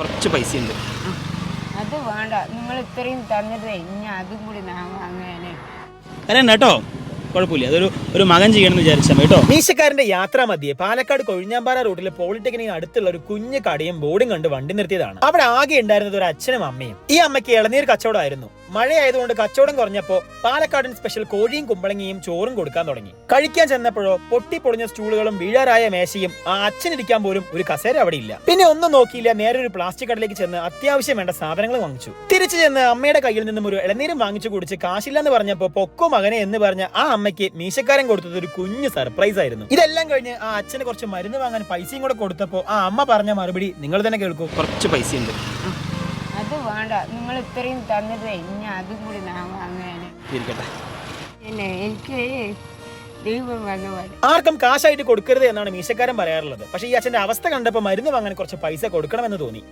കുറച്ച് പൈസയുണ്ട്. അത് വേണ്ട, നിങ്ങൾ ഇത്രയും തന്നിട്ടേ ഇനി അതും കൂടി ഞാൻ വാങ്ങാനേ. അല്ല കേട്ടോ, കുഴപ്പമില്ല. ഒരു മകൻ ചെയ്യണമെന്ന് വിചാരിച്ചാൽ കേട്ടോ. മീശക്കാരന്റെ യാത്രാ മധ്യേ പാലക്കാട് കൊഴിഞ്ഞാമ്പാറ റൂട്ടിലെ പോളിടെക്നിക്കിന് അടുത്തുള്ള ഒരു കുഞ്ഞു കടയും ബോർഡും കണ്ട് വണ്ടി നിർത്തിയതാണ്. അവിടെ ആകെ ഉണ്ടായിരുന്നത് ഒരു അച്ഛനും അമ്മയും. ഈ അമ്മയ്ക്ക് ഇളനീർ കച്ചവടമായിരുന്നു. മഴയായതുകൊണ്ട് കച്ചവടം കുറഞ്ഞപ്പോ പാലക്കാടൻ സ്പെഷ്യൽ കോഴിയും കുമ്പളങ്ങിയും ചോറും കൊടുക്കാൻ തുടങ്ങി. കഴിക്കാൻ ചെന്നപ്പോഴോ പൊട്ടിപ്പൊളിഞ്ഞ സ്റ്റൂളുകളും വീഴാറായ മേശയും ആ അച്ഛനിരിക്കാൻ പോലും ഒരു കസേര അവിടെ ഇല്ല. പിന്നെ ഒന്നും നോക്കിയില്ല, നേരെ ഒരു പ്ലാസ്റ്റിക് കടയിലേക്ക് ചെന്ന് അത്യാവശ്യം വേണ്ട സാധനങ്ങൾ വാങ്ങിച്ചു. തിരിച്ചു ചെന്ന് അമ്മയുടെ കയ്യിൽ നിന്നും ഒരു ഇളനീരും വാങ്ങിച്ചു കുടിച്ച് കാശില്ലെന്ന് പറഞ്ഞപ്പോ പൊക്കോ മകനെ എന്ന് പറഞ്ഞ ആ അമ്മയ്ക്ക് മീശക്കാരൻ കൊടുത്തത് ഒരു കുഞ്ഞു സർപ്രൈസ് ആയിരുന്നു. ഇതെല്ലാം കഴിഞ്ഞ് ആ അച്ഛന് കുറച്ച് മരുന്ന് വാങ്ങാൻ പൈസയും കൂടെ കൊടുത്തപ്പോ ആ അമ്മ പറഞ്ഞ മറുപടി നിങ്ങൾ തന്നെ കേൾക്കൂ. കുറച്ച് പൈസയുണ്ട്. അത് വേണ്ട, നിങ്ങൾ ഇത്രയും തന്നിട്ടേ ഇനി അതും കൂടി ഞാൻ വാങ്ങാനേ. ഇരിക്കട്ടെ. പിന്നെ എനിക്ക് ദൈവം ഭഗവാൻ ആർക്കും കാശായിട്ട് കൊടുക്കരുത് എന്നാണ് മീശക്കാരൻ പറയാറുള്ളത്. പക്ഷേ ഈ അച്ഛന്റെ അവസ്ഥ കണ്ടപ്പോൾ മരുന്ന് വാങ്ങാൻ കുറച്ച് പൈസ കൊടുക്കണമെന്ന് തോന്നി.